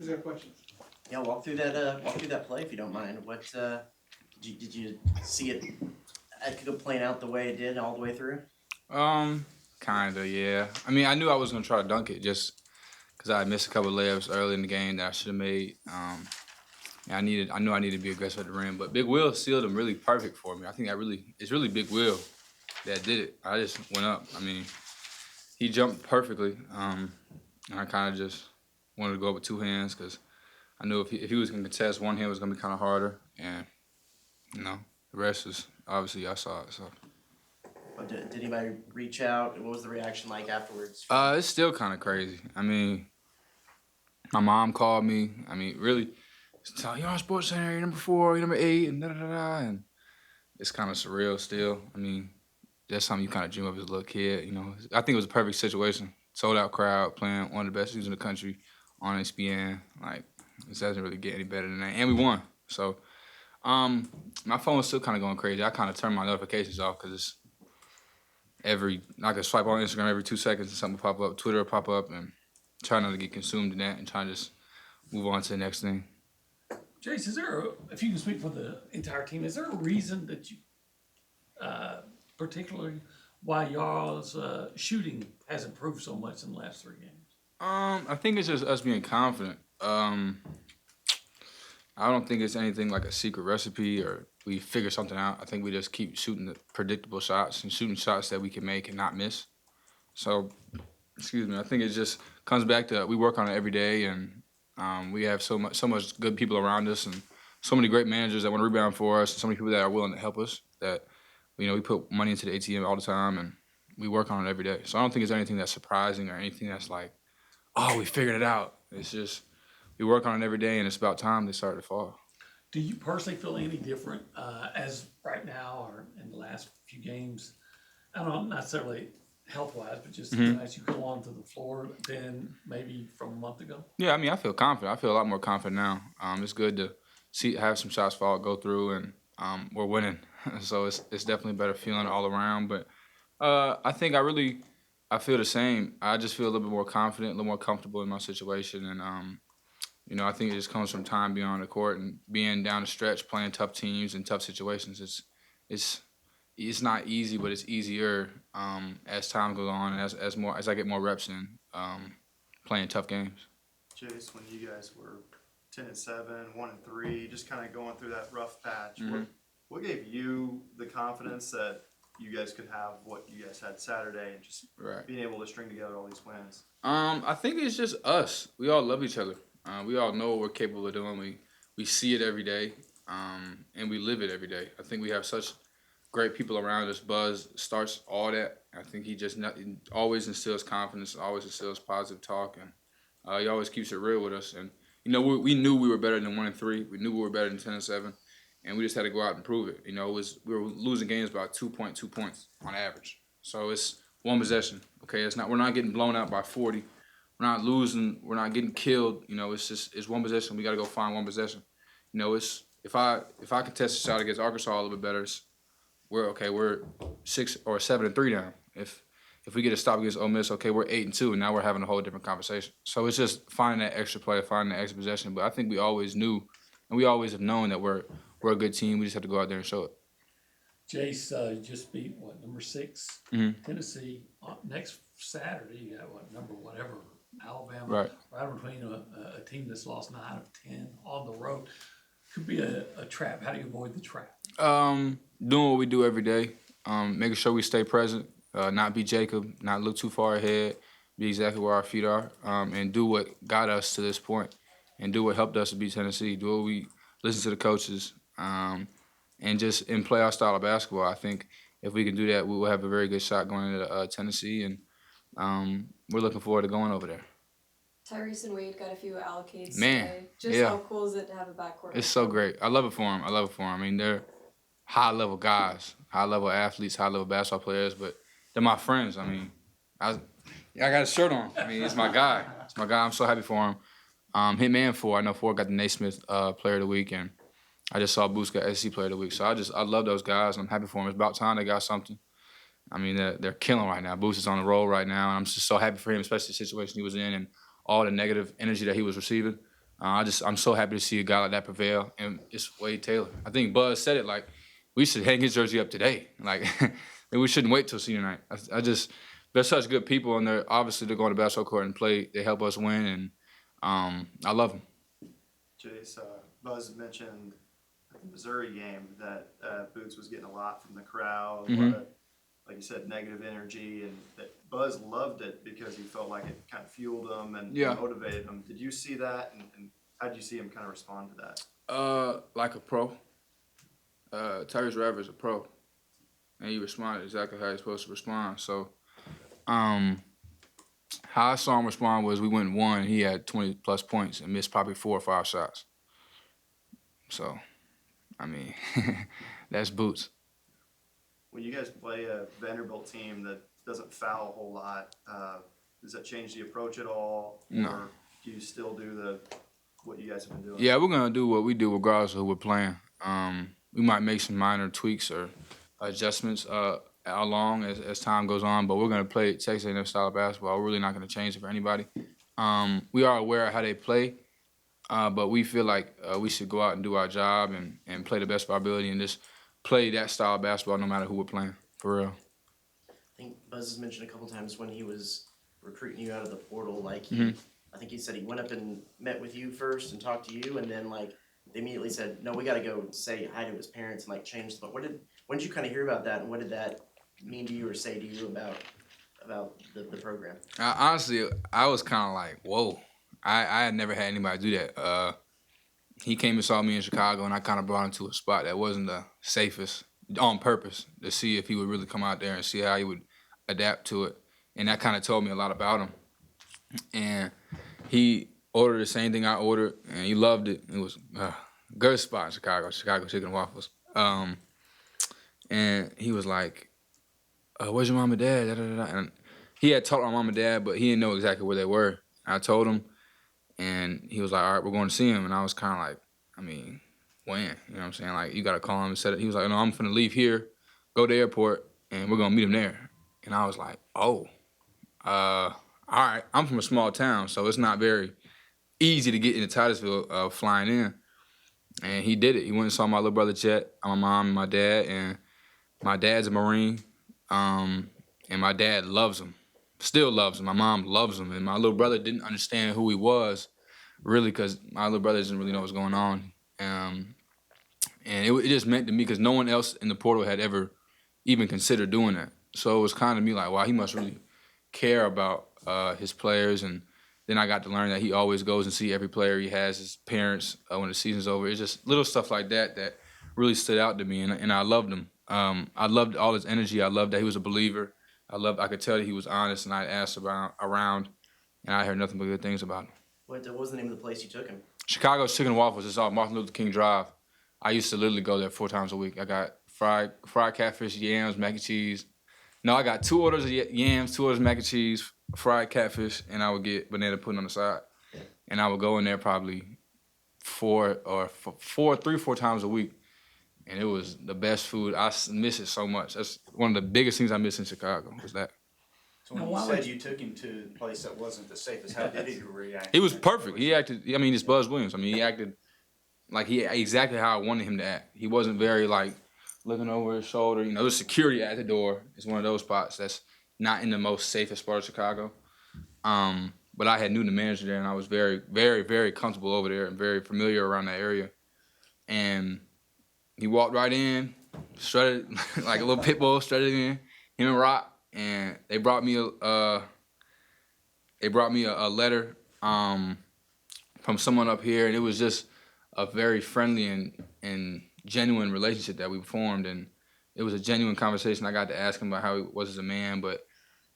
Is there questions? Yeah, walk through that play if you don't mind. What did you see it playing out the way it did all the way through? Kinda, yeah. I mean, I knew I was gonna try to dunk it just because I missed a couple of layups early in the game that I should have made. Yeah, I knew I needed to be aggressive at the rim, but Big Will sealed them really perfect for me. I think it's really Big Will that did it. I just went up. I mean, he jumped perfectly. And I kind of just wanted to go up with two hands because I knew if he was going to contest, one hand was going to be kind of harder. And, the rest is obviously I saw it. So. Did anybody reach out? What was the reaction like afterwards? It's still kind of crazy. I mean, my mom called me. I mean, really, you're on Sports Center, you're number 4, you're number 8, and da-da-da-da. And it's kind of surreal still. I mean, that's something you kind of dream of as a little kid, I think it was a perfect situation. Sold-out crowd, playing one of the best teams in the country on ESPN. Like, it doesn't really get any better than that. And we won. So, my phone was still kind of going crazy. I kind of turned my notifications off because it's I could swipe on Instagram every 2 seconds and something will pop up, Twitter will pop up, and try not to get consumed in that and try to just move on to the next thing. Jace, if you can speak for the entire team, is there a reason that you, particularly why y'all's shooting has improved so much in the last 3 games? I think it's just us being confident. I don't think it's anything like a secret recipe or we figure something out. I think we just keep shooting the predictable shots and shooting shots that we can make and not miss. So, I think it just comes back to we work on it every day, and we have so much good people around us and so many great managers that want to rebound for us and so many people that are willing to help us that, we put money into the ATM all the time and we work on it every day. So I don't think it's anything that's surprising or anything that's like, oh, we figured it out. It's just we work on it every day, and it's about time they start to fall. Do you personally feel any different as right now or in the last few games? I don't know, not necessarily health-wise, but just as you go onto the floor than maybe from a month ago? Yeah, I mean, I feel confident. I feel a lot more confident now. It's good to have some shots fall, go through, and we're winning. So it's definitely a better feeling all around. But I think I feel the same. I just feel a little bit more confident, a little more comfortable in my situation, and I think it just comes from time beyond the court and being down the stretch, playing tough teams and tough situations. It's not easy, but it's easier as time goes on and as I get more reps in playing tough games. Jace, when you guys were 10-7, 1-3, just kind of going through that rough patch, what gave you the confidence that you guys could have what you guys had Saturday and just being able to string together all these wins? I think it's just us. We all love each other. We all know what we're capable of doing. We see it every day, and we live it every day. I think we have such great people around us. Buzz starts all that. I think he always instills confidence, always instills positive talk, and he always keeps it real with us. And we knew we were better than 1-3. We knew we were better than 10-7, and we just had to go out and prove it. We were losing games about 2.2 points on average. So it's one possession. Okay, we're not getting blown out by 40. We're not losing. We're not getting killed. It's one possession. We got to go find one possession. If I contest a shot against Arkansas a little bit better, we're 6 or 7-3 now. If we get a stop against Ole Miss, we're 8-2, and now we're having a whole different conversation. So it's just finding that extra play, finding that extra possession. But I think we always knew, and we always have known that we're a good team. We just have to go out there and show it. Jace just beat number 6 Tennessee next Saturday. You got number whatever Alabama, right between a team that's lost 9 of 10 on the road. Could be a trap. How do you avoid the trap? Doing what we do every day, making sure we stay present, not be Jacob, not look too far ahead, be exactly where our feet are, and do what got us to this point, and do what helped us to beat Tennessee. Do what we listen to the coaches, and play our style of basketball. I think if we can do that, we will have a very good shot going into Tennessee, and we're looking forward to going over there. Tyrese and Wade got a few allocates today. today. How cool is it to have a backcourt? It's so great. I love it for them. I mean, they're high-level guys, high-level athletes, high-level basketball players, but they're my friends. I mean, I got a shirt on. I mean, it's my guy. I'm so happy for him. Him and I know Ford got the Naismith Player of the Week, and I just saw Boost got SEC Player of the Week. So I love those guys. I'm happy for them. It's about time they got something. I mean, they're killing right now. Boost is on the roll right now, and I'm just so happy for him, especially the situation he was in and all the negative energy that he was receiving. I'm so happy to see a guy like that prevail, and it's Wade Taylor. I think Buzz said it like we should hang his jersey up today. Like we shouldn't wait till senior night. They're such good people, and they're going to basketball court and play. They help us win, and I love them. Jace, Buzz mentioned at the Missouri game that Boots was getting a lot from the crowd, a lot of, like you said, negative energy, and that Buzz loved it because he felt like it kind of fueled him and motivated him. Did you see that, and how did you see him kind of respond to that? Like a pro. Tyrese Haliburton is a pro, and he responded exactly how he's supposed to respond. So, how I saw him respond was we went and won. He had 20-plus points and missed probably 4 or 5 shots. So, I mean, that's Boots. When you guys play a Vanderbilt team that doesn't foul a whole lot, does that change the approach at all? No. Or do you still do what you guys have been doing? Yeah, we're going to do what we do regardless of who we're playing. We might make some minor tweaks or adjustments along as time goes on, but we're going to play Texas A&M style of basketball. We're really not going to change it for anybody. We are aware of how they play, but we feel like we should go out and do our job and play the best of our ability and just play that style of basketball no matter who we're playing, for real. I think Buzz has mentioned a couple times when he was recruiting you out of the portal, like I think he said he went up and met with you first and talked to you, and then like they immediately said, no, we got to go say hi to his parents and like change the. When did you kind of hear about that, and what did that mean to you or say to you about the program? Honestly, I was kind of like, whoa. I had never had anybody do that. He came and saw me in Chicago, and I kind of brought him to a spot that wasn't the safest on purpose to see if he would really come out there and see how he would adapt to it. And that kind of told me a lot about him. And he ordered the same thing I ordered, and he loved it. It was a good spot in Chicago chicken and waffles. And he was like, where's your mom and dad? Da, da, da, da. And he had talked to my mom and dad, but he didn't know exactly where they were. I told him, and he was like, all right, we're going to see him. And I was kind of like, I mean, when? You know what I'm saying? Like, you got to call him and set it. He was like, no, I'm finna leave here, go to the airport, and we're going to meet him there. And I was like, oh, all right. I'm from a small town, so it's not very easy to get into Titusville flying in. And he did it. He went and saw my little brother Jet, my mom, and my dad. And my dad's a Marine, and my dad loves him. Still loves him. My mom loves him. And my little brother didn't understand who he was, really, because my little brother didn't really know what's going on. And it just meant to me because no one else in the portal had ever even considered doing that. So it was kind of me like, wow, he must really care about his players. And then I got to learn that he always goes and see every player he has, his parents, when the season's over. It's just little stuff like that that really stood out to me, and I loved him. I loved all his energy. I loved that he was a believer. I could tell that he was honest, and I asked around, and I heard nothing but good things about him. What was the name of the place you took him? Chicago's Chicken and Waffles. It's off Martin Luther King Drive. I used to literally go there 4 times a week. I got fried catfish, yams, mac and cheese. No, I got 2 orders of yams, 2 orders of mac and cheese, fried catfish, and I would get banana pudding on the side. And I would go in there probably 3 or 4 times a week. And it was the best food. I miss it so much. That's one of the biggest things I miss in Chicago was that. So when you said you took him to a place that wasn't the safest, how did he react? He was perfect. He acted, I mean, it's Buzz Williams. I mean, he acted like exactly how I wanted him to act. He wasn't very, like, looking over his shoulder. You know, there's security at the door. It's one of those spots that's not in the most safest part of Chicago. But I knew the manager there, and I was very, very, very comfortable over there and very familiar around that area. And he walked right in, strutted like a little pit bull, strutted in, him and Rock, and they brought me a letter from someone up here, and it was just a very friendly and genuine relationship that we formed, and it was a genuine conversation. I got to ask him about how he was as a man, but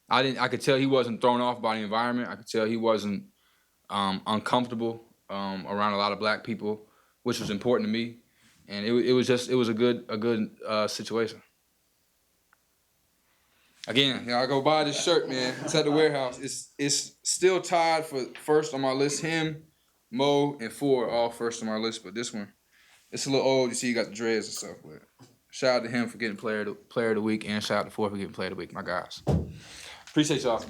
I could tell he wasn't thrown off by the environment. I could tell he wasn't uncomfortable around a lot of black people, which was important to me. And it was a good situation. Again, y'all go buy this shirt, man. It's at the warehouse. It's still tied for first on my list. Him, Mo, and Ford all first on my list, but this one, it's a little old. You see, you got the dreads and stuff. But shout out to him for getting player of the week, and shout out to Ford for getting player of the week. My guys. Appreciate y'all.